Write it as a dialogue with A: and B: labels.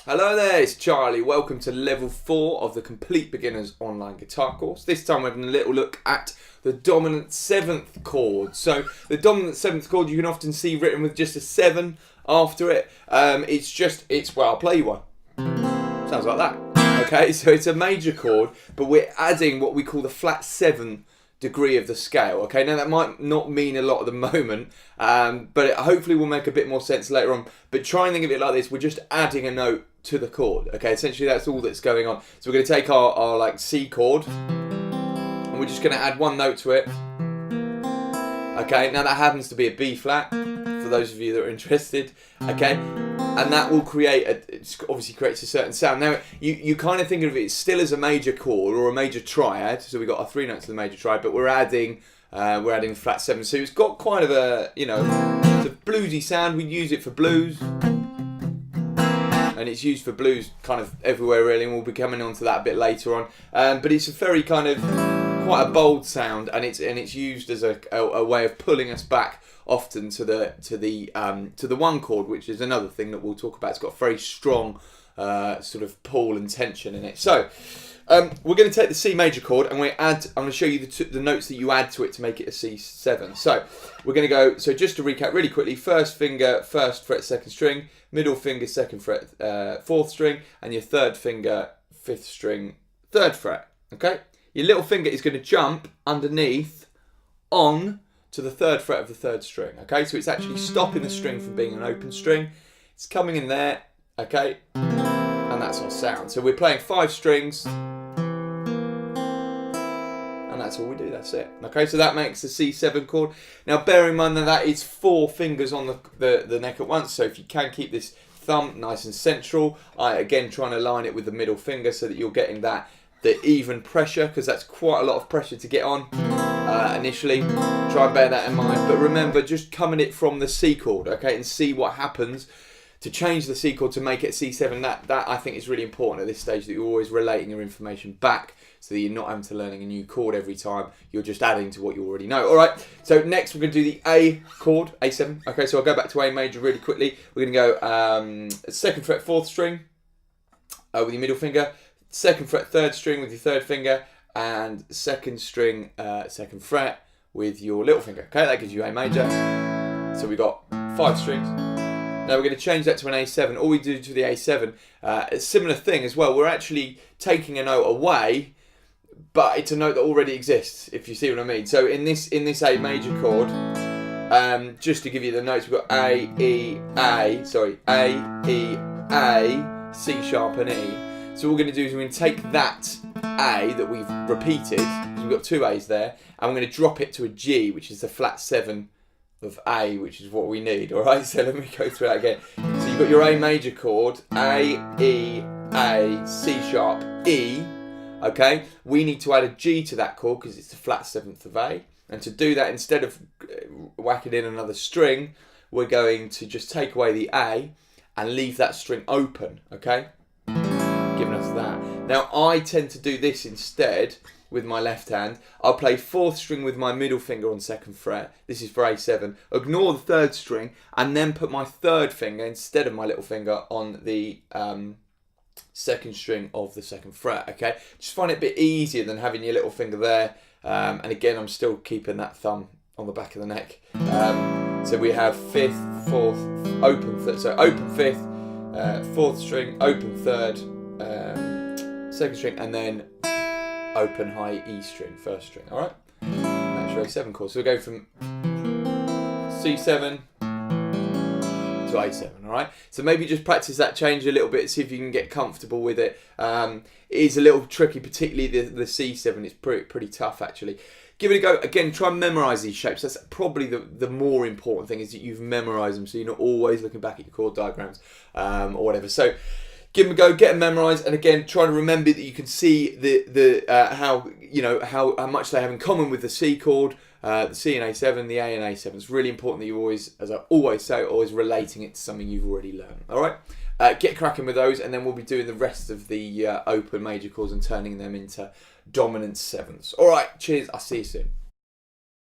A: Hello there, it's Charlie. Welcome to level 4 of the Complete Beginners online guitar course. This time we're having a little look at the dominant 7th chord. So the dominant 7th chord you can often see written with just a 7 after it. Well, I'll play you one. Sounds like that. Okay, so it's a major chord, but we're adding what we call the flat 7 degree of the scale. Okay, now that might not mean a lot at the moment, but it hopefully will make a bit more sense later on. But try and think of it like this: we're just adding a note to the chord. Okay, essentially that's all that's going on. So we're going to take our like C chord, and we're just going to add one note to it. Okay, now that happens to be a B flat for those of you that are interested. Okay, and that will create it obviously creates a certain sound. Now you kind of think of it still as a major chord or a major triad. So we've got our 3 notes of the major triad, but we're adding flat 7. So it's got quite of a, it's a bluesy sound. We use it for blues, and it's used for blues kind of everywhere really, and we'll be coming on to that a bit later on. But it's a very kind of quite a bold sound, and it's used as a way of pulling us back often to the 1 chord, which is another thing that we'll talk about. It's got a very strong sort of pull and tension in it. So we're going to take the C major chord, and I'm going to show you the notes that you add to it to make it a C7. So we're going to go. So just to recap really quickly: first finger, 1st fret, 2nd string; middle finger, 2nd fret, 4th string; and your 3rd finger, 5th string, 3rd fret. Okay. Your little finger is going to jump underneath on to the 3rd fret of the 3rd string. Okay, so it's actually stopping the string from being an open string. It's coming in there. Okay, and that's our sound. So we're playing 5 strings, and that's all we do. That's it. Okay, so that makes the C7 chord. Now, bear in mind that is 4 fingers on the neck at once. So if you can keep this thumb nice and central, again trying to line it with the middle finger so that you're getting the even pressure, because that's quite a lot of pressure to get on initially. Try and bear that in mind. But remember, just coming it from the C chord, okay, and see what happens to change the C chord to make it C7. That I think is really important at this stage, that you're always relating your information back so that you're not having to learning a new chord every time. You're just adding to what you already know. All right, so next we're going to do the A chord, A7. Okay, so I'll go back to A major really quickly. We're going to go 2nd fret, 4th string with your middle finger, 2nd fret, 3rd string with your 3rd finger, and 2nd string, 2nd fret with your little finger. Okay, that gives you A major. So we've got 5 strings. Now we're going to change that to an A7. All we do to the A7, a similar thing as well. We're actually taking a note away, but it's a note that already exists, if you see what I mean. So in this A major chord, just to give you the notes, we've got A, E, A, C sharp and E. So what we're going to do is we're going to take that A that we've repeated, because we've got 2 A's there, and we're going to drop it to a G, which is the flat 7 of A, which is what we need. Alright, so let me go through that again. So you've got your A major chord, A, E, A, C sharp, E. Okay, we need to add a G to that chord because it's the flat 7th of A. And to do that, instead of whacking in another string, we're going to just take away the A and leave that string open, okay? Giving us that. Now I tend to do this instead with my left hand. I'll play 4th string with my middle finger on 2nd fret. This is for A7. Ignore the 3rd string and then put my 3rd finger instead of my little finger on the 2nd string of the 2nd fret. Okay, just find it a bit easier than having your little finger there. And again, I'm still keeping that thumb on the back of the neck. So we have 5th, 4th, open 3rd. So open 5th, 4th string, open 3rd. 2nd string, and then open high E string, 1st string. All right, that's your A7 chord. So we'll go from C7 to A7. All right, so maybe just practice that change a little bit, see if you can get comfortable with it. It is a little tricky, particularly the C7. It's pretty tough actually. Give it a go. Again, try and memorise these shapes. That's probably the more important thing, is that you've memorised them, so you're not always looking back at your chord diagrams or whatever. So give them a go, get them memorised, and again, try to remember that you can see how much they have in common with the C chord, the C and A7, the A and A7. It's really important that you always, as I always say, always relating it to something you've already learned. All right, get cracking with those, and then we'll be doing the rest of the open major chords and turning them into dominant 7s. All right, cheers. I'll see you soon.